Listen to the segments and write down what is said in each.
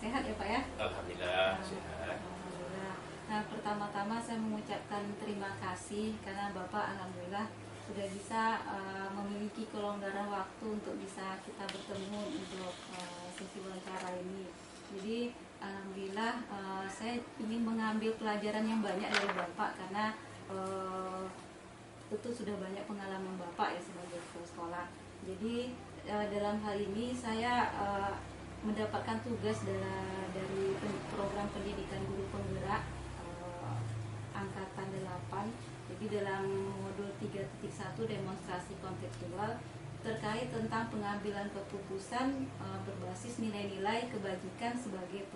sehat ya Pak ya? Alhamdulillah sehat. Alhamdulillah. Nah, pertama-tama saya mengucapkan terima kasih karena Bapak alhamdulillah sudah bisa memiliki kelonggaran waktu untuk bisa kita bertemu untuk sesi wawancara ini. Jadi alhamdulillah saya ingin mengambil pelajaran yang banyak dari Bapak karena tentu sudah banyak pengalaman Bapak ya sebagai kepala sekolah. Jadi dalam hal ini saya mendapatkan tugas dari program pendidikan guru penggerak angkatan 8. Jadi dalam modul 3.1 demonstrasi kontekstual terkait tentang pengambilan keputusan berbasis nilai-nilai kebajikan sebagai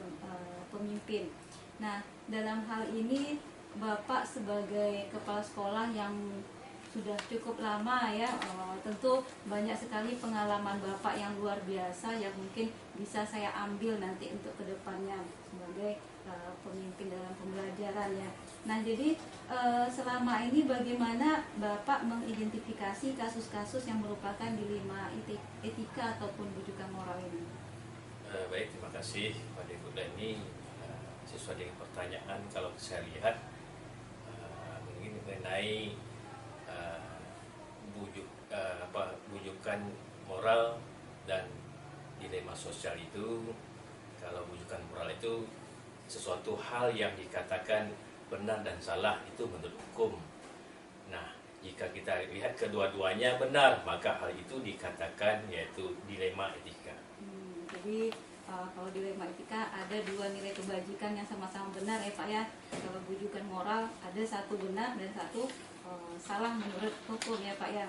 pemimpin. Nah, dalam hal ini Bapak sebagai kepala sekolah yang sudah cukup lama ya, tentu banyak sekali pengalaman Bapak yang luar biasa yang mungkin bisa saya ambil nanti untuk kedepannya sebagai pemimpin dalam pembelajaran ya. Nah, jadi selama ini bagaimana Bapak mengidentifikasi kasus-kasus yang merupakan dilema etika ataupun bujukan moral ini? Baik, terima kasih Pak Ibu Dani. Sesuai dengan pertanyaan, kalau saya lihat mungkin mengenai bujukan moral dan dilema sosial itu, kalau bujukan moral itu sesuatu hal yang dikatakan benar dan salah itu menurut hukum. Nah, jika kita lihat kedua-duanya benar, maka hal itu dikatakan yaitu dilema etika. Jadi kalau dilema etika ada dua nilai kebajikan yang sama-sama benar ya Pak ya. Kalau bujukan moral ada satu benar dan satu salah menurut hukum ya Pak ya.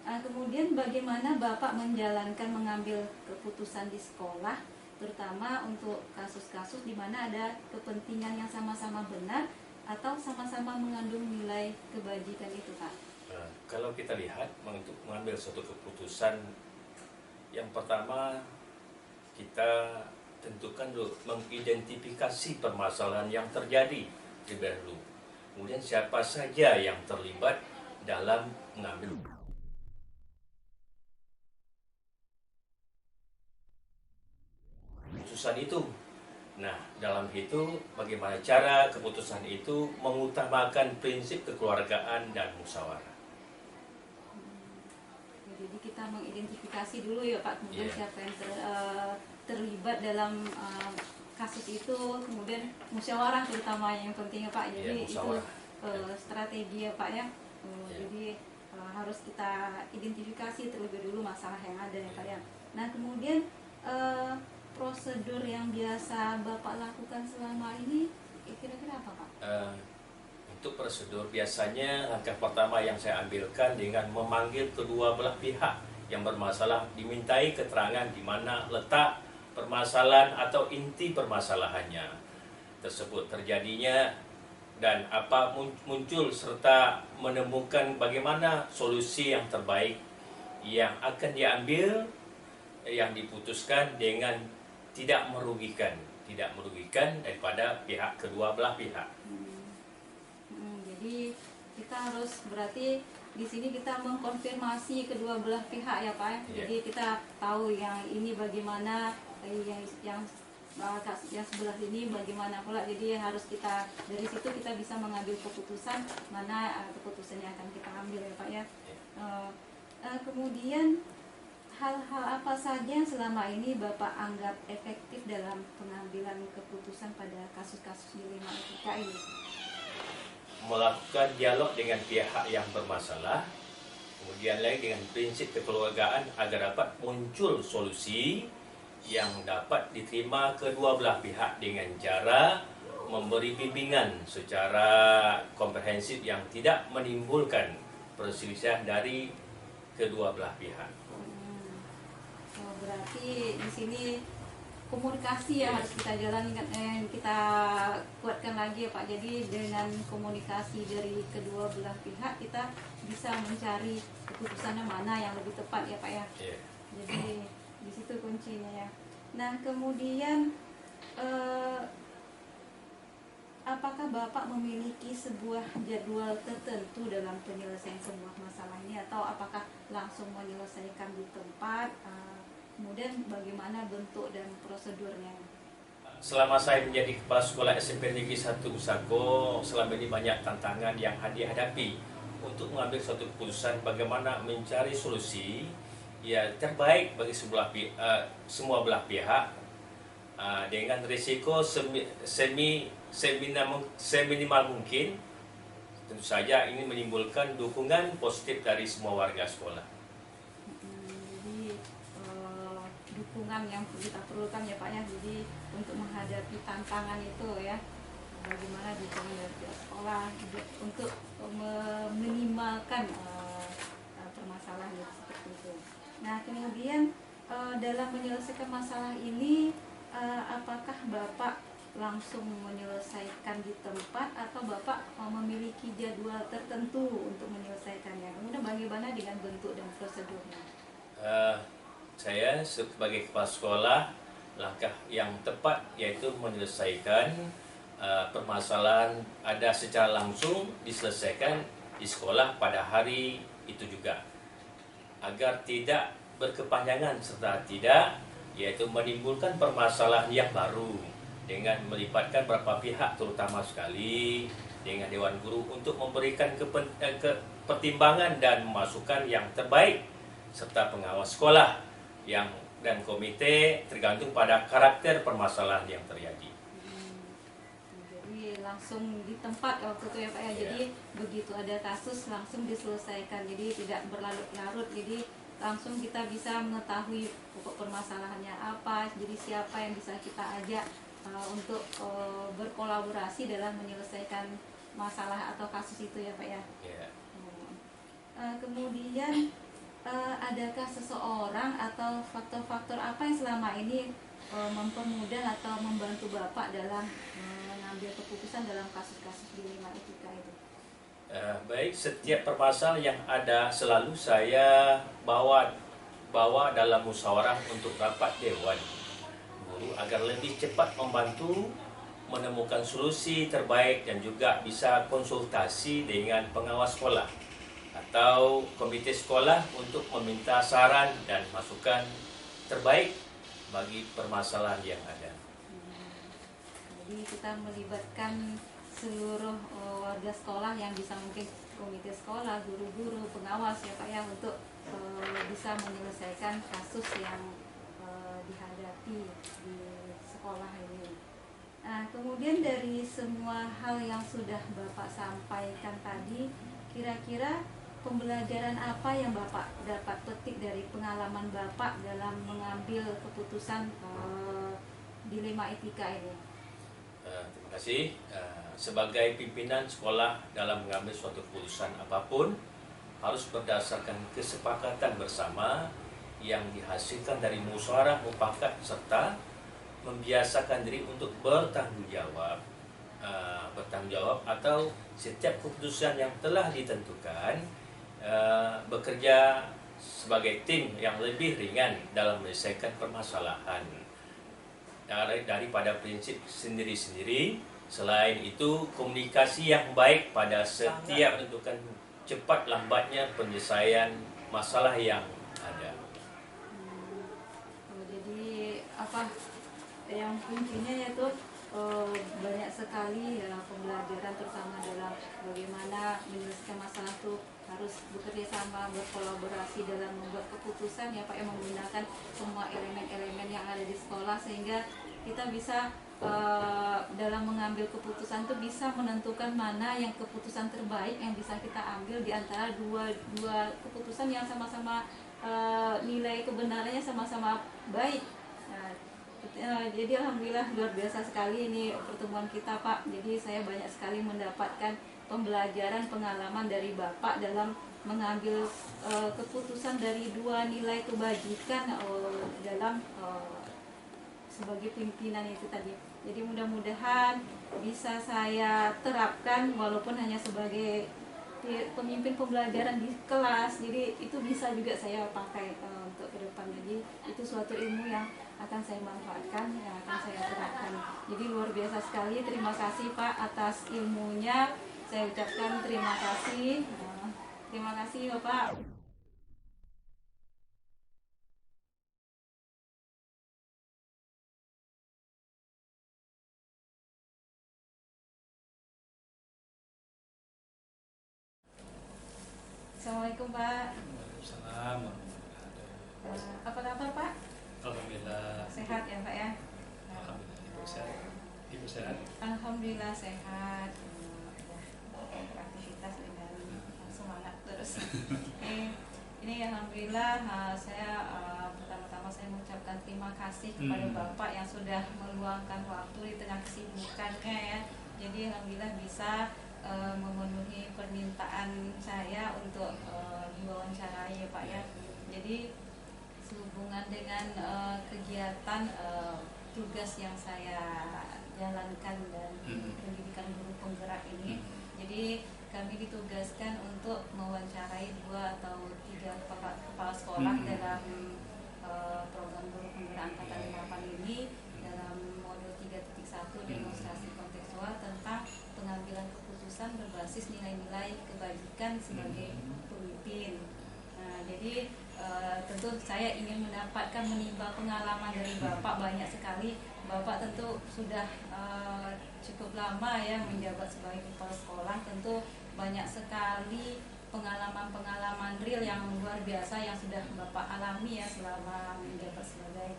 Kemudian bagaimana Bapak mengambil keputusan di sekolah, terutama untuk kasus-kasus di mana ada kepentingan yang sama-sama benar atau sama-sama mengandung nilai kebajikan itu Pak? Kalau kita lihat untuk mengambil suatu keputusan, yang pertama kita tentukan dulu mengidentifikasi permasalahan yang terjadi terlebih dahulu. Kemudian siapa saja yang terlibat dalam mengambil keputusan itu. Nah, dalam itu bagaimana cara keputusan itu mengutamakan prinsip kekeluargaan dan musyawarah. Jadi kita mengidentifikasi dulu ya Pak, kemudian siapa yang terlibat dalam kasus itu, kemudian musyawarah terutama yang penting ya Pak. Jadi itu strategi ya Pak ya. Jadi harus kita identifikasi terlebih dulu masalah yang ada ya Pak ya. Nah, kemudian prosedur yang biasa Bapak lakukan selama ini kira-kira apa Pak? Untuk prosedur biasanya langkah pertama yang saya ambilkan dengan memanggil kedua belah pihak yang bermasalah, dimintai keterangan di mana letak permasalahan atau inti permasalahannya tersebut terjadinya dan apa muncul, serta menemukan bagaimana solusi yang terbaik yang akan diambil, yang diputuskan dengan tidak merugikan daripada pihak kedua belah pihak. Jadi kita harus berarti di sini kita mengkonfirmasi kedua belah pihak ya Pak. Jadi kita tahu yang ini bagaimana, yang sebelah ini bagaimana pula. Jadi harus kita dari situ kita bisa mengambil keputusan mana keputusan yang akan kita ambil ya Pak ya. Kemudian hal-hal apa saja yang selama ini Bapak anggap efektif dalam pengambilan keputusan pada kasus-kasus dilema etika ini? Melakukan dialog dengan pihak yang bermasalah, kemudian lagi dengan prinsip kekeluargaan agar dapat muncul solusi yang dapat diterima kedua belah pihak dengan cara memberi bimbingan secara komprehensif yang tidak menimbulkan perselisihan dari kedua belah pihak. Berarti di sini komunikasi ya harus kita jalankan, kita kuatkan lagi ya Pak. Jadi dengan komunikasi dari kedua belah pihak kita bisa mencari keputusannya mana yang lebih tepat ya Pak ya. Jadi di situ kuncinya ya. Nah, kemudian apakah Bapak memiliki sebuah jadwal tertentu dalam penyelesaian sebuah masalah ini, atau apakah langsung menyelesaikan di tempat? Kemudian bagaimana bentuk dan prosedurnya? selama saya menjadi kepala sekolah SMP Negeri 1 Usako, selama ini banyak tantangan yang dihadapi untuk mengambil suatu keputusan bagaimana mencari solusi ya terbaik bagi semua belah pihak dengan risiko seminimal mungkin. Tentu saja ini menimbulkan dukungan positif dari semua warga sekolah. Jadi dukungan yang kita perlukan ya Pak ya. Jadi untuk menghadapi tantangan itu ya, bagaimana dukungan dari pihak sekolah untuk meminimalkan permasalahan yang seperti itu. Nah kemudian dalam menyelesaikan masalah ini, apakah Bapak langsung menyelesaikan di tempat atau Bapak memiliki jadwal tertentu untuk menyelesaikannya? Kemudian bagaimana dengan bentuk dan prosedurnya? Saya sebagai kepala sekolah, langkah yang tepat yaitu menyelesaikan permasalahan ada secara langsung diselesaikan di sekolah pada hari itu juga, agar tidak berkepanjangan serta tidak yaitu menimbulkan permasalahan yang baru dengan melibatkan beberapa pihak, terutama sekali dengan Dewan Guru untuk memberikan pertimbangan dan masukan yang terbaik, serta pengawas sekolah dan komite tergantung pada karakter permasalahan yang terjadi. Jadi langsung di tempat waktu itu ya Pak ya. Jadi begitu ada kasus langsung diselesaikan. Jadi tidak berlarut-larut. Jadi langsung kita bisa mengetahui pokok permasalahannya apa. Jadi siapa yang bisa kita ajak untuk berkolaborasi dalam menyelesaikan masalah atau kasus itu ya Pak ya. Kemudian adakah seseorang atau faktor-faktor apa yang selama ini mempermudah atau membantu Bapak dalam mengambil keputusan dalam kasus-kasus dilema etika itu? Baik, setiap permasalahan yang ada selalu saya bawa dalam musyawarah untuk rapat Dewan Guru agar lebih cepat membantu menemukan solusi terbaik dan juga bisa konsultasi dengan pengawas sekolah atau komite sekolah untuk meminta saran dan masukan terbaik bagi permasalahan yang ada. Jadi kita melibatkan seluruh warga sekolah yang bisa, mungkin komite sekolah, guru-guru, pengawas ya Pak ya, untuk bisa menyelesaikan kasus yang dihadapi di sekolah ini. Nah, kemudian dari semua hal yang sudah Bapak sampaikan tadi, kira-kira pembelajaran apa yang Bapak dapat petik dari pengalaman Bapak dalam mengambil keputusan dilema etika ini? Terima kasih. Sebagai pimpinan sekolah dalam mengambil suatu keputusan apapun harus berdasarkan kesepakatan bersama yang dihasilkan dari musyawarah mufakat serta membiasakan diri untuk bertanggung jawab atau setiap keputusan yang telah ditentukan bekerja sebagai tim yang lebih ringan dalam menyelesaikan permasalahan daripada prinsip sendiri-sendiri. Selain itu, komunikasi yang baik pada setiap menentukan cepat lambatnya penyelesaian masalah yang ada. Jadi apa yang intinya yaitu banyak sekali ya pembelajaran, terutama dalam bagaimana menyelesaikan masalah itu harus bekerja sama, berkolaborasi dalam membuat keputusan ya Pak, yang menggunakan semua elemen-elemen yang ada di sekolah, sehingga kita bisa dalam mengambil keputusan itu bisa menentukan mana yang keputusan terbaik yang bisa kita ambil di antara dua keputusan yang sama-sama nilai kebenarannya sama-sama baik. Jadi alhamdulillah luar biasa sekali ini pertemuan kita Pak. Jadi saya banyak sekali mendapatkan pembelajaran, pengalaman dari Bapak dalam mengambil keputusan dari dua nilai kebajikan dalam sebagai pimpinan itu tadi. Jadi mudah-mudahan bisa saya terapkan walaupun hanya sebagai pemimpin pembelajaran di kelas. Jadi itu bisa juga saya pakai untuk ke depan. Jadi itu suatu ilmu yang akan saya manfaatkan, yang akan saya terapkan. Jadi luar biasa sekali. Terima kasih Pak atas ilmunya. Saya ucapkan terima kasih. Terima kasih Bapak. Assalamualaikum Pak. Waalaikumsalam warahmatullahi wabarakatuh. Apa kabar Pak? Alhamdulillah. Sehat ya Pak ya? Alhamdulillah ibu sehat. Ibu sehat. Alhamdulillah sehat. Beraktivitas dengan semangat terus. Ini alhamdulillah saya pertama-tama saya mengucapkan terima kasih kepada Bapak yang sudah meluangkan waktu di tengah kesibukannya ya. Jadi alhamdulillah bisa memenuhi permintaan saya untuk diwawancarai ya Pak ya. Jadi sehubungan dengan kegiatan tugas yang saya jalankan dan pendidikan guru penggerak ini, jadi kami ditugaskan untuk mewawancarai 2 atau 3 kepala sekolah dalam program guru penggerak angkatan 8 ini dalam modul 3.1 demonstrasi kontekstual tentang pengambilan keputusan berbasis nilai-nilai kebajikan sebagai pemimpin. Nah, jadi tentu saya ingin mendapatkan menimba pengalaman dari Bapak banyak sekali. Bapak tentu sudah cukup lama ya menjabat sebagai kepala sekolah. Tentu banyak sekali pengalaman-pengalaman real yang luar biasa yang sudah Bapak alami ya selama menjabat sebagai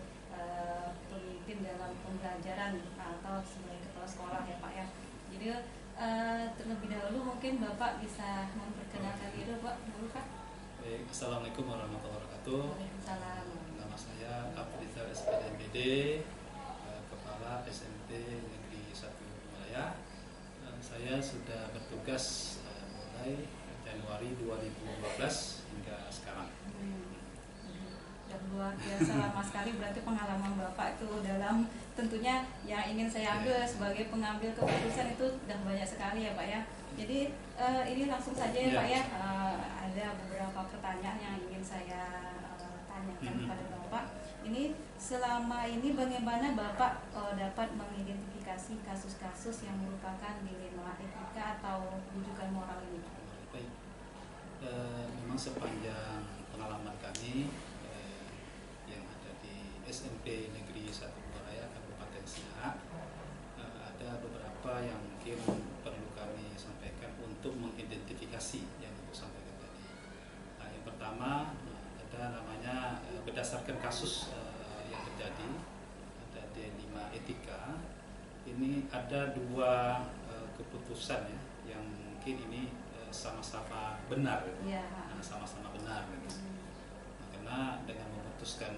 pemimpin dalam pembelajaran atau sebagai kepala sekolah ya Pak ya. Jadi terlebih dahulu mungkin Bapak bisa memperkenalkan diri Pak. Baik, Assalamualaikum warahmatullahi wabarakatuh. Waalaikumsalam. Nama saya Abdul SPDMPD, Kepala SMP Negeri 1 Malaya. Saya sudah bertugas mulai Januari 2012 hingga sekarang. Dan luar biasa lama sekali berarti pengalaman Bapak itu dalam tentunya yang ingin saya ambil sebagai pengambil keputusan itu sudah banyak sekali ya Pak ya. Jadi ini langsung saja ya Pak ya, ada beberapa pertanyaan yang ingin saya tanyakan kepada Bapak. Ini selama ini bagaimana Bapak dapat mengidentifikasi kasus-kasus yang merupakan dilema etika atau rujukan moral ini? Baik, memang sepanjang pengalaman kami yang ada di SMP Negeri 1 Malaya Kabupaten Siak, ada beberapa yang mungkin perlu kami sampaikan untuk mengidentifikasi yang Ibu sampaikan tadi. Yang pertama ada namanya berdasarkan kasus yang terjadi, ada D5 etika. Ini ada 2 keputusan ya yang mungkin ini sama-sama benar, sama-sama benar. Karena dengan memutuskan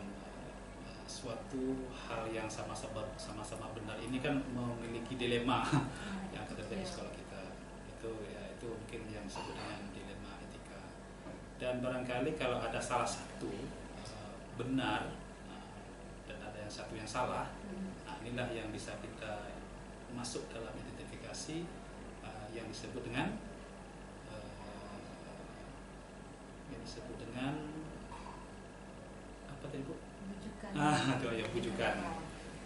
suatu hal yang sama-sama benar ini kan memiliki dilema yang terjadi di sekolah kita. Itu mungkin yang disebut dengan dilema etika. Dan barangkali kalau ada salah satu benar dan ada yang satu yang salah, inilah yang bisa kita masuk dalam identifikasi yang disebut dengan apa tadi Bu? Bujukan. Itu ya bujukan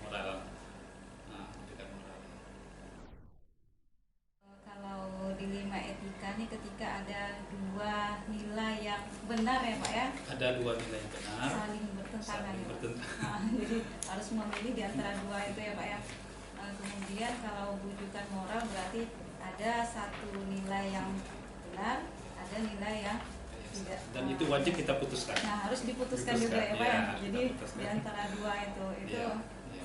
moral. Bujukan moral. Kalau dilema etika nih ketika ada 2 nilai yang benar ya Pak ya? Ada 2 nilai yang benar. Saling bertentangan. Bertentangan. Jadi harus memilih di antara 2 itu ya Pak ya. Kemudian kalau bujukan moral berarti ada 1 nilai yang benar, ada nilai yang tidak. Dan itu wajib kita putuskan. Nah, harus diputuskan juga ya Pak ya. Jadi putuskan. di antara 2 itu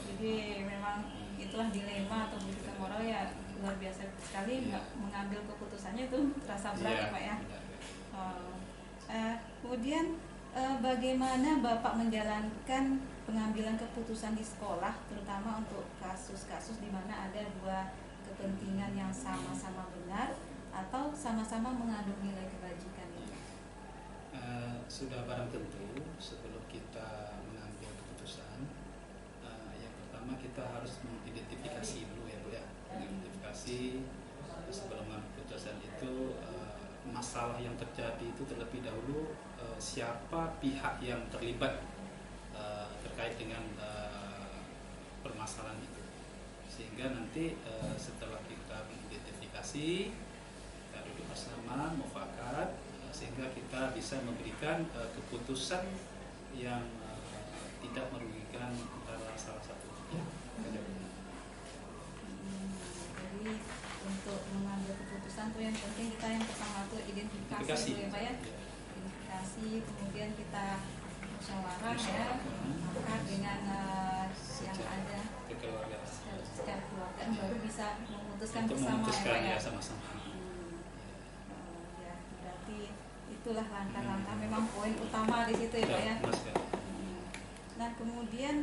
jadi memang itulah dilema atau bujukan moral ya luar biasa sekali. Mengambil keputusannya itu terasa berat ya Pak ya. Kemudian bagaimana Bapak menjalankan pengambilan keputusan di sekolah, terutama untuk kasus-kasus di mana ada 2 kepentingan yang sama-sama benar atau sama-sama mengandung nilai kebajikan ini? Sudah barang tentu sebelum kita mengambil keputusan, yang pertama kita harus mengidentifikasi dulu ya Bu ya. Mengidentifikasi sebelum mengambil keputusan itu masalah yang terjadi itu terlebih dahulu siapa pihak yang terlibat terkait dengan permasalahan itu, sehingga nanti setelah kita mengidentifikasi kita duduk bersama mufakat sehingga kita bisa memberikan keputusan yang tidak merugikan antara salah satu pihak. Jadi untuk mengambil keputusan tuh yang penting kita yang pertama tuh identifikasi dulu ya Pak ya. komunikasi, kemudian kita musyawarah ya, maka dengan yang ada kekeluargaan secara keluargaan baru bisa memutuskan untuk bersama memutuskan ya Pak, ya ya. sama-sama. Ya, berarti itulah langkah-langkah memang poin utama di situ ya Pak ya. Mas, ya. Nah kemudian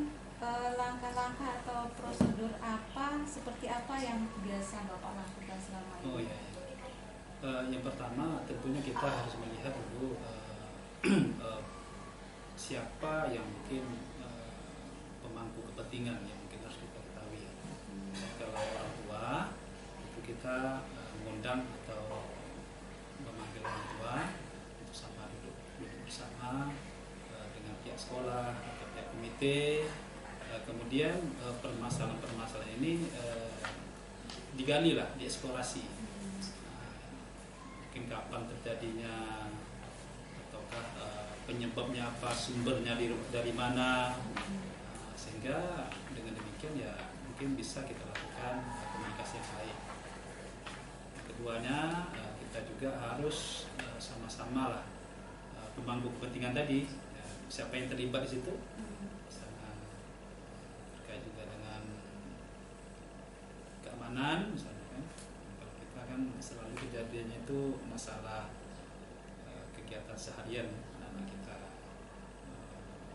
langkah-langkah atau prosedur apa seperti apa yang biasa Bapak lakukan selama ini? Oh iya. Yang pertama tentunya kita harus melihat dulu siapa yang mungkin pemangku kepentingan yang mungkin harus kita ketahui. Kalau orang tua itu kita mengundang atau memanggil orang tua itu sama duduk bersama dengan pihak sekolah atau pihak komite. Kemudian permasalahan-permasalahan ini digali lah, dieksplorasi. Mungkin kapan terjadinya ataukah penyebabnya apa, sumbernya dari mana, sehingga dengan demikian ya mungkin bisa kita lakukan komunikasi yang baik. Keduanya kita juga harus sama-sama lah pemangku kepentingan tadi, siapa yang terlibat di situ, misalnya terkait juga dengan keamanan misalnya kan. Kalau kita kan selalu kejadiannya itu masalah kegiatan seharian anak kita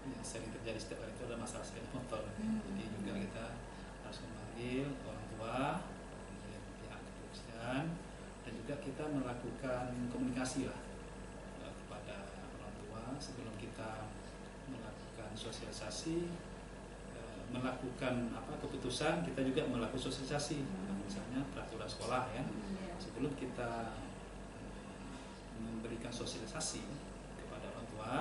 yang sering terjadi setiap hari itu adalah masalah sepeda motor. Jadi juga kita harus memanggil orang tua, kemudian pihak kepolisian, dan juga kita melakukan komunikasi lah kepada orang tua sebelum kita melakukan sosialisasi, melakukan keputusan. Kita juga melakukan sosialisasi, misalnya peraturan sekolah ya. Sebelum kita memberikan sosialisasi kepada orang tua,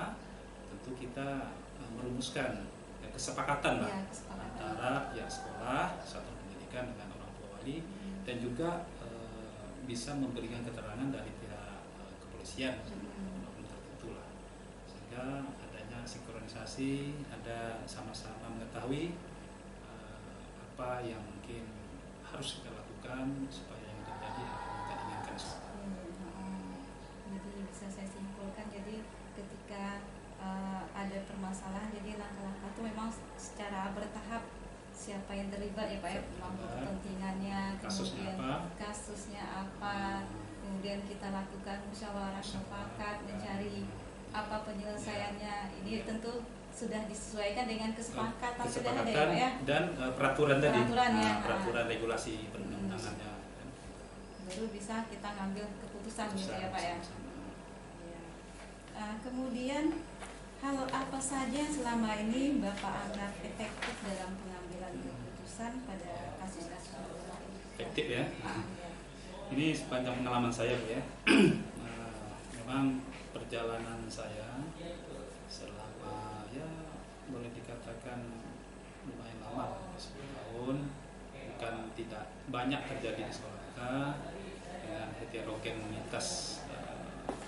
tentu kita merumuskan kesepakatan lah antara pihak sekolah, satuan pendidikan dengan orang tua wali, dan juga bisa memberikan keterangan dari pihak kepolisian tertentu lah, sehingga adanya sinkronisasi, ada sama-sama mengetahui apa yang mungkin harus kita lakukan supaya yang terjadi apa yang kita inginkan. Jadi bisa saya simpulkan, jadi ketika ada permasalahan, jadi langkah-langkah itu memang secara bertahap, siapa yang terlibat ya Pak ya, pemangku kepentingannya, kemudian kasusnya apa, kemudian kita lakukan musyawarah mufakat, mencari apa penyelesaiannya. Ini tentu sudah disesuaikan dengan kesepakatan sudah ada ya Pak ya, dan peraturan tadi, peraturan regulasi perundang-undangannya, baru bisa kita ngambil keputusan gitu ya Pak ya. Kemudian hal apa saja selama ini Bapak anggap efektif dalam pengambilan keputusan pada kasus-kasus ini? Efektif ya. Ini sepanjang pengalaman saya Bu ya. Memang perjalanan saya selama ya boleh dikatakan lumayan lama, 10 tahun, bukan tidak banyak terjadi di sekolah kita dengan heterogenitas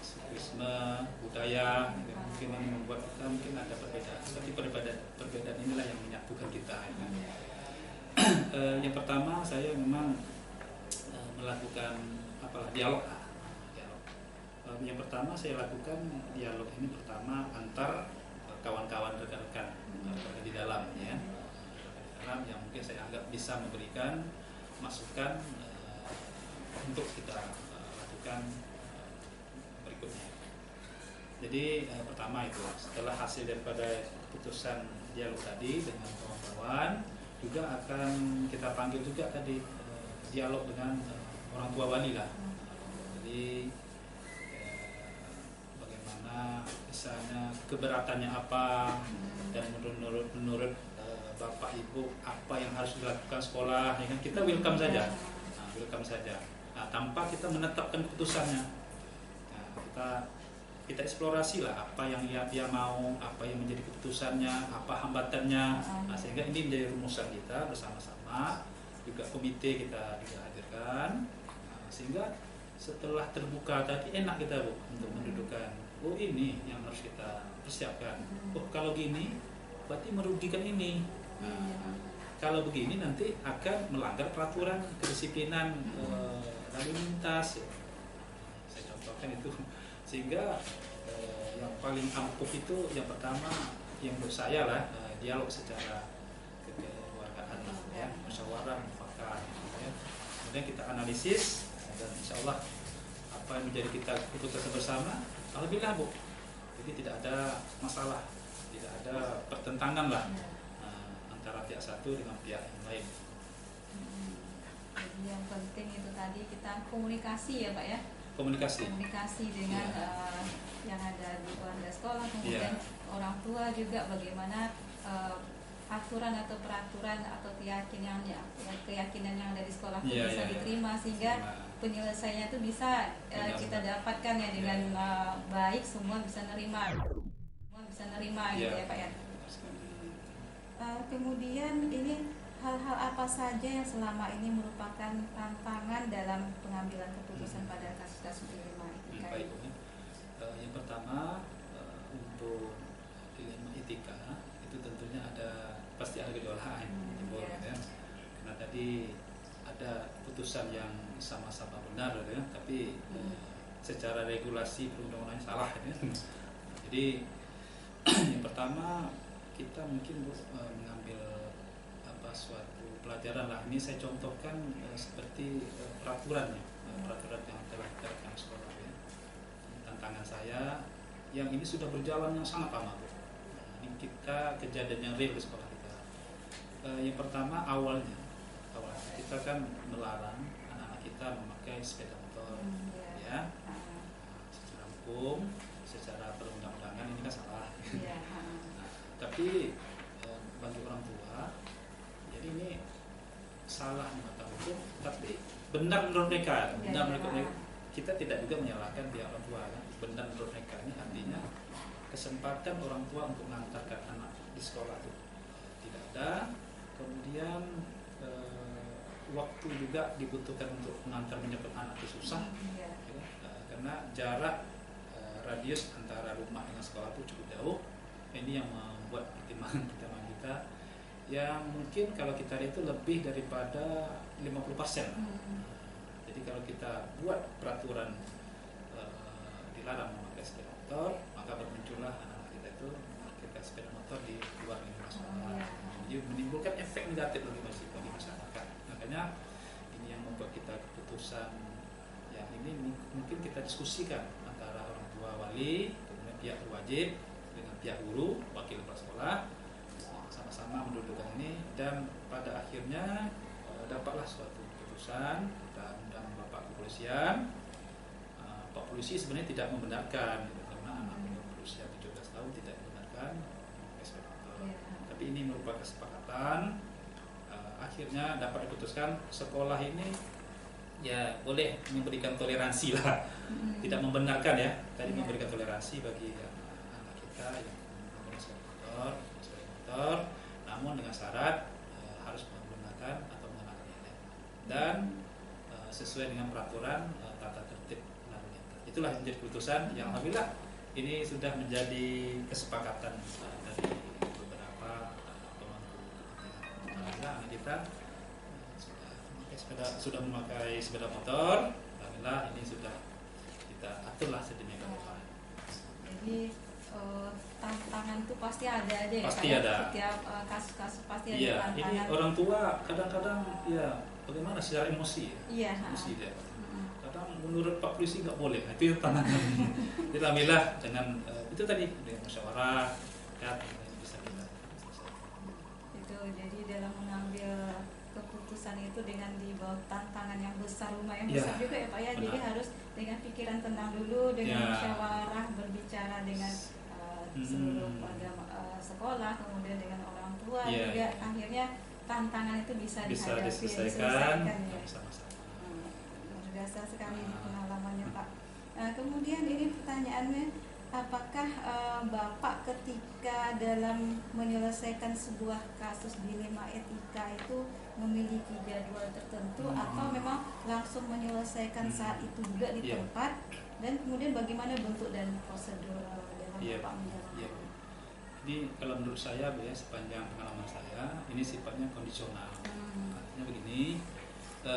sukuisme, budaya, mungkin ini membuat kita mungkin ada perbedaan, tapi perbedaan inilah yang menyatukan kita ya. Yang pertama saya memang melakukan dialog. Yang pertama saya lakukan dialog ini pertama antar kawan-kawan rekan-rekan di dalam ya, yang mungkin saya anggap bisa memberikan masukan untuk kita lakukan berikutnya. Jadi pertama itu setelah hasil daripada keputusan dialog tadi dengan kawan-kawan, juga akan kita panggil juga tadi dialog dengan orang tua wali lah. Jadi bagaimana misalnya keberatannya apa, dan menurut Bapak Ibu apa yang harus dilakukan sekolah, ya kan kita welcome saja. Welcome saja. Tanpa kita menetapkan keputusannya. Kita eksplorasi lah apa yang dia mau, apa yang menjadi keputusannya, apa hambatannya, sehingga ini menjadi rumusan kita bersama-sama. Juga komite kita hadirkan, sehingga setelah terbuka tadi enak kita Bu untuk mendudukan, oh ini yang harus kita persiapkan, oh kalau gini berarti merugikan ini, kalau begini nanti akan melanggar peraturan kedisiplinan lalu lintas ya. Saya contohkan itu, sehingga yang paling ampuh itu yang pertama yang menurut saya lah, dialog secara kekeluargaan lah ya, musyawarah mufakat ya. Kemudian kita analisis dan insya Allah apa yang menjadi kita keputusan bersama, alhamdulillah Bu. Jadi tidak ada masalah, tidak ada pertentangan lah antara pihak satu dengan pihak yang lain. Jadi yang penting itu tadi kita komunikasi ya Pak ya. Komunikasi Dengan yang ada di keluarga sekolah, kemudian orang tua juga bagaimana aturan atau peraturan atau keyakinan yang ada di sekolah itu bisa diterima sehingga penyelesaiannya itu bisa kita dapatkan ya dengan baik, semua bisa nerima gitu ya Pak ya. Kemudian ini hal-hal apa saja yang selama ini merupakan tantangan dalam pengambilan keputusan pada kasus-kasus dilema etika? Baik, yang pertama untuk dilema etika itu tentunya pasti ada gejolak ya. Karena tadi ada putusan yang sama-sama benar ya, tapi secara regulasi perundang-undangan salah ya. Jadi yang pertama kita mungkin mengambil suatu pelajaran lah. Ini saya contohkan seperti peraturan yang telah diterapkan sekolah ya. Tantangan saya yang ini sudah berjalan yang sangat lama Bu. Ini kita kejadian yang real di sekolah kita. Yang pertama awalnya kita kan melarang anak-anak kita memakai sepeda motor ya. Secara hukum, secara perundang-undangan ini kan salah. Tapi bagi orang tua ini salah mata hukum, tapi benar menurut mereka. Kita tidak juga menyalahkan pihak orang tua kan? Benar menurut mereka ini artinya kesempatan orang tua untuk mengantarkan anak di sekolah itu tidak ada. Kemudian waktu juga dibutuhkan untuk mengantar menjemput anak itu susah ya, karena jarak radius antara rumah dengan sekolah itu cukup jauh. Ini yang membuat pertimbangan kita yang mungkin kalau kita lihat itu lebih daripada 50%. Jadi kalau kita buat peraturan dilarang memakai sepeda motor, maka bermuncullah anak-anak kita itu memakai sepeda motor di luar lingkungan sekolah. Jadi menimbulkan efek negatif bagi masyarakat. Makanya ini yang membuat kita keputusan yang ini mungkin kita diskusikan antara orang tua wali, kemudian pihak wajib dengan pihak guru, wakil kepala sekolah, sama-sama mendudukkan ini dan pada akhirnya dapatlah suatu keputusan. Kita undang Bapak Kepolisian. Pak Polisi sebenarnya tidak membenarkan karena anak berusia 17 tahun tidak membenarkan tapi ini merupakan kesepakatan. Akhirnya dapat diputuskan sekolah ini ya boleh memberikan toleransi lah, tidak membenarkan ya, tadi memberikan toleransi bagi anak kita yang menggunakan sepeda motor, namun dengan syarat harus menggunakan atau mengenakan helm dan sesuai dengan peraturan tata tertib lalu lintas. Itulah yang menjadi keputusan yang alhamdulillah ini sudah menjadi kesepakatan dari beberapa pemangku kepentingan. Alhamdulillah kita sudah memakai sepeda motor, alhamdulillah ini sudah kita aturlah sedemikian rupa. Jadi tantangan itu pasti ada aja ya, pasti Pak, ada. Setiap kasus-kasus pasti ada Iya, tantangan. ini orang tua kadang-kadang ya bagaimana secara emosi ya. Iya. Emosi dia. Kadang menurut Pak Polisi nggak boleh, itu tantangan. Jadi alhamdulillah dengan itu tadi dengan musyawarah kan bisa kita. Itu jadi dalam mengambil keputusan itu dengan di bawah tantangan yang besar, lumayan besar juga ya Pak ya. Jadi harus dengan pikiran tenang dulu, dengan musyawarah, berbicara dengan seluruh keluarga sekolah, kemudian dengan orang tua juga. Akhirnya tantangan itu bisa dihadapi, diselesaikan ya. Luar biasa sekali pengalamannya Pak. Kemudian ini pertanyaannya, apakah Bapak ketika dalam menyelesaikan sebuah kasus dilema etika itu memiliki jadwal tertentu atau memang langsung menyelesaikan saat itu juga di tempat, dan kemudian bagaimana bentuk dan prosedur dalam Bapak menjalankan? Jadi kalau menurut saya ya, sepanjang pengalaman saya ini sifatnya kondisional. Artinya begini,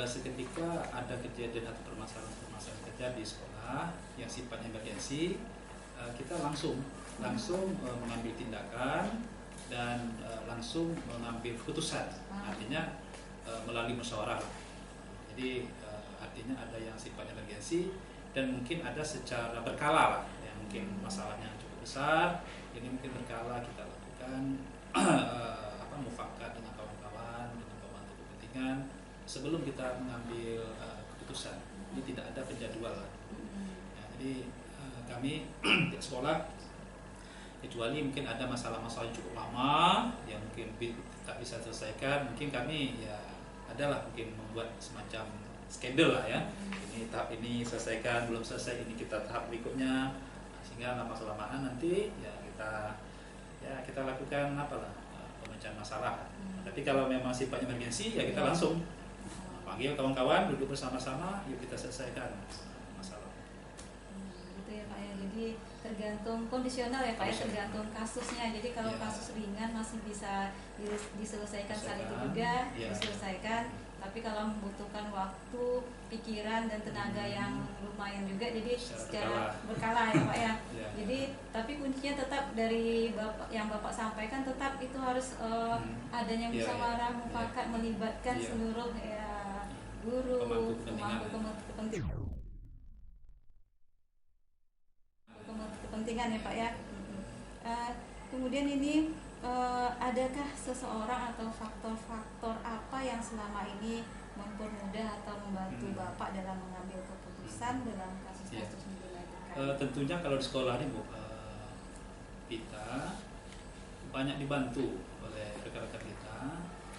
seketika ada kejadian atau permasalahan terjadi di sekolah yang sifatnya emergensi, kita langsung mengambil tindakan dan langsung mengambil keputusan. Artinya melalui musyawarah. Jadi artinya ada yang sifatnya urgensi dan mungkin ada secara berkala lah. Ya, mungkin masalahnya cukup besar, ini mungkin berkala kita lakukan mufakat dengan kawan-kawan, dengan pemangku kepentingan sebelum kita mengambil keputusan. Ini tidak ada penjadwalan. Ya, jadi kami di sekolah, kecuali mungkin ada masalah-masalah yang cukup lama yang mungkin tak bisa selesaikan, mungkin kami ya adalah mungkin membuat semacam schedule lah ya. Ini tahap ini selesaikan, belum selesai ini kita tahap berikutnya, sehingga lama-kelamaan nanti ya kita lakukan pemecahan masalah. Tapi kalau memang sifatnya emergensi ya kita langsung panggil kawan-kawan, duduk bersama-sama, yuk kita selesaikan masalah. Gitu ya Pak ya. Jadi tergantung kondisional ya Pak ya, tergantung kasusnya. Jadi kalau kasus ringan masih bisa diselesaikan saat itu juga, diselesaikan. Tapi kalau membutuhkan waktu, pikiran dan tenaga yang lumayan juga, jadi secara berkala ya Pak ya. Jadi tapi kuncinya tetap dari Bapak yang Bapak sampaikan, tetap itu harus adanya musyawarah mufakat, melibatkan seluruh guru, pemangku kepentingan ya Pak ya. Kemudian ini adakah seseorang atau faktor-faktor apa yang selama ini mempermudah atau membantu Bapak dalam mengambil keputusan dalam kasus-kasus nilai terkait? Tentunya kalau di sekolah ini Bu, kita banyak dibantu oleh rekan-rekan kita.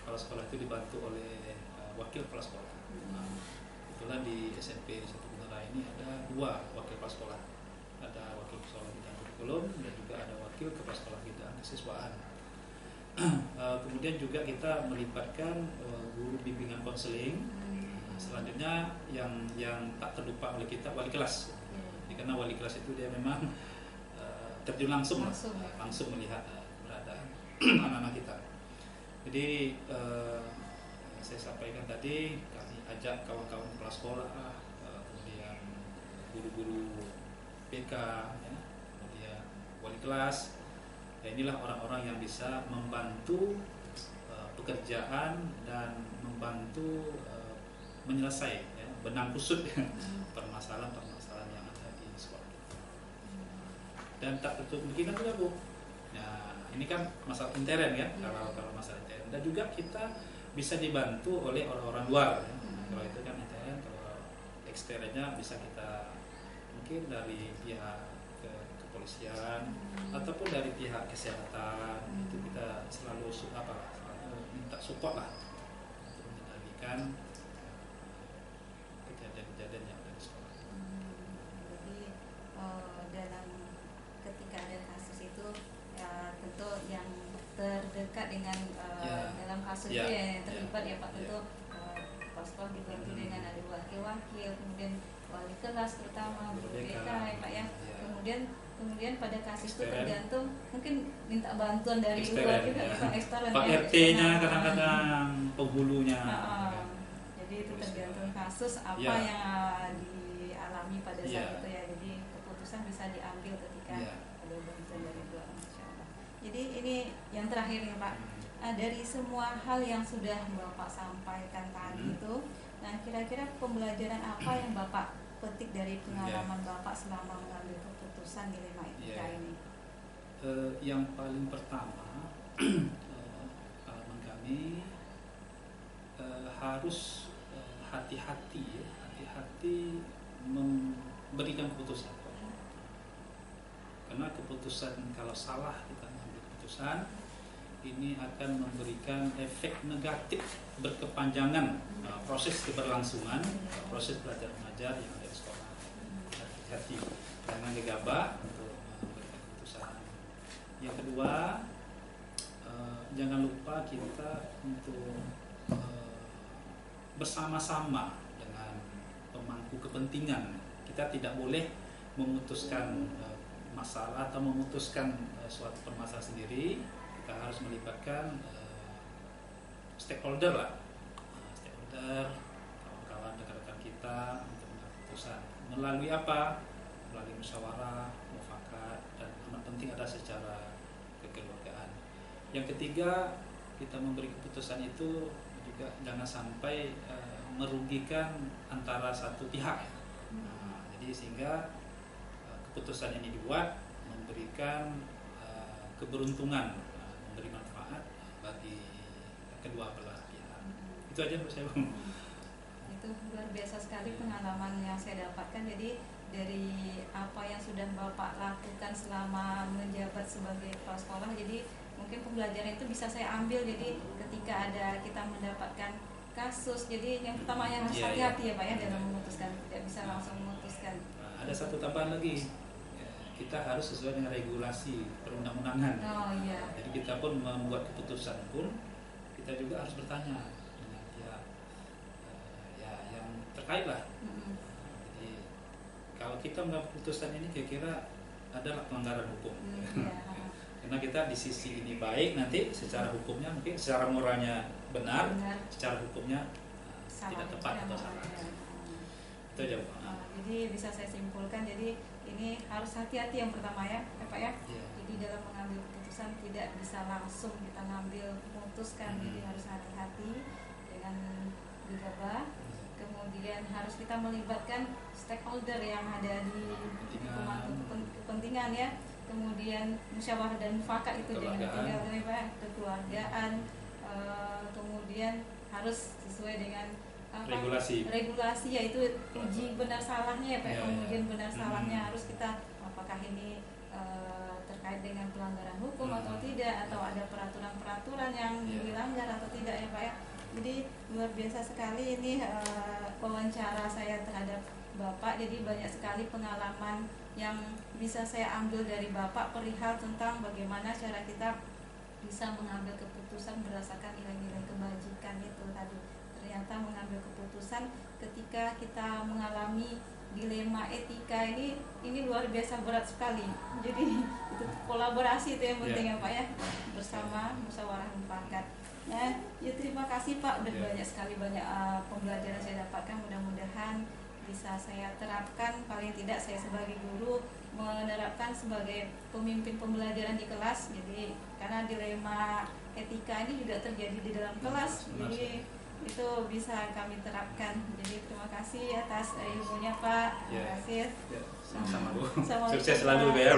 Kalau sekolah itu dibantu oleh wakil kepala sekolah. Kebetulan di SMP Satu Bendera ini ada 2 wakil kepala sekolah. Ada wakil kepala sekolah bidang kurikulum dan juga ada wakil kepala sekolah bidang kesiswaan. Kemudian juga kita melibatkan guru bimbingan konseling. Selanjutnya yang tak terlupa oleh kita wali kelas. Karena wali kelas itu dia memang terjun langsung melihat keberadaan anak-anak kita. Jadi saya sampaikan tadi, kami ajak kawan-kawan kepala sekolah, kemudian guru-guru BK, kemudian wali kelas. Ya, inilah orang-orang yang bisa membantu pekerjaan dan membantu menyelesaikan benang kusut permasalahan-permasalahan yang ada di sekolah. Dan tak tertutup kemungkinan juga Bu. Nah, ini kan masalah intern ya, kalau masalah intern. Dan juga kita bisa dibantu oleh orang-orang luar ya. Kalau itu kan intern, kalau eksternnya bisa kita mungkin dari pihak kepolisian ataupun dari pihak kesehatan. Itu kita selalu minta support lah untuk mengendalikan kejadian-kejadian yang ada di sekolah. Jadi dalam ketika ada kasus itu ya, tentu yang terdekat dengan dalam kasus itu yang terlibat ya Pak, tentu kepala sekolah dibantu dengan ada wakil-wakil, kemudian wali kelas terutama guru BK ya Pak ya. Kemudian pada kasus itu tergantung, mungkin minta bantuan dari luar juga ya Pak, eksternal. Pak RT-nya kadang-kadang penghulunya. Jadi itu tergantung kasus apa yang dialami pada saat itu ya. Jadi keputusan bisa diambil ketika ada bantuan dari luar. Jadi ini yang terakhir nih Pak, dari semua hal yang sudah Bapak sampaikan tadi itu, nah kira-kira pembelajaran apa yang Bapak petik dari pengalaman Bapak selama mengambil keputusan dilema etika ini? Yang paling pertama, pengalaman kami harus hati-hati memberikan keputusan. Karena keputusan kalau salah kita mengambil keputusan, ini akan memberikan efek negatif berkepanjangan proses keberlangsungan, proses belajar mengajar yang ada di sekolah. Hati-hati, jangan gegabah untuk memberikan keputusan. Yang kedua, jangan lupa kita untuk bersama-sama dengan pemangku kepentingan. Kita tidak boleh memutuskan masalah atau memutuskan suatu permasalahan sendiri. Kita harus melibatkan stakeholder lah, kawan-kawan rekan-rekan kita untuk mengambil keputusan. Melalui apa? Melalui musyawarah, mufakat. sehat, dan amat penting adalah secara kekeluargaan. Yang ketiga, kita memberi keputusan itu juga jangan sampai merugikan antara satu pihak ya. Jadi sehingga keputusan ini dibuat memberikan keberuntungan, memberi manfaat bagi kedua belah pihak. Itu aja menurut saya, Bu. Itu luar biasa sekali pengalaman yang saya dapatkan. Jadi dari apa yang sudah Bapak lakukan selama menjabat sebagai kepala sekolah, jadi mungkin pembelajaran itu bisa saya ambil. Jadi ketika ada kita mendapatkan kasus, jadi yang pertama yang harus hati-hati ya Pak ya dalam memutuskan, tidak bisa langsung memutuskan. Ada satu tambahan lagi, kita harus sesuai dengan regulasi perundang-undangan. Oh iya. Jadi kita pun membuat keputusan pun kita juga harus bertanya dengan pihak ya yang terkait lah. Jadi kalau kita membuat keputusan ini kira-kira adalah pelanggaran hukum. Iya. Karena kita di sisi ini baik, nanti secara hukumnya mungkin secara moralnya benar. Secara hukumnya tidak tepat atau salah. Itu aja, Bu. Jadi bisa saya simpulkan, jadi ini harus hati-hati yang pertama ya Pak ya. Jadi dalam mengambil keputusan tidak bisa langsung kita ngambil memutuskan, jadi harus hati-hati dengan gegabah. Kemudian harus kita melibatkan stakeholder yang ada di pemangku kepentingan ya. Kemudian musyawarah dan mufakat itu jangan ditinggalkan ya Pak. Kekeluargaan, kemudian harus sesuai dengan regulasi yaitu uji benar salahnya ya Pak. Kemudian benar salahnya harus kita apakah ini terkait dengan pelanggaran hukum atau tidak, atau ada peraturan-peraturan yang dilanggar atau tidak ya Pak ya. Jadi luar biasa sekali ini wawancara saya terhadap Bapak. Jadi banyak sekali pengalaman yang bisa saya ambil dari Bapak perihal tentang bagaimana cara kita bisa mengambil keputusan berdasarkan nilai-nilai kebajikan itu tadi. Ternyata mengambil keputusan ketika kita mengalami dilema etika ini luar biasa berat sekali. Jadi itu kolaborasi itu yang penting ya Pak ya, bersama musyawarah mufakat. Nah, ya terima kasih Pak, udah banyak sekali pembelajaran saya dapatkan. Mudah-mudahan bisa saya terapkan, paling tidak saya sebagai guru menerapkan sebagai pemimpin pembelajaran di kelas. Jadi karena dilema etika ini juga terjadi di dalam kelas, jadi itu bisa kami terapkan. Jadi terima kasih atas ilmunya Pak. Terima kasih. Sama-sama Bu. Sama-sama. Sukses selalu ya.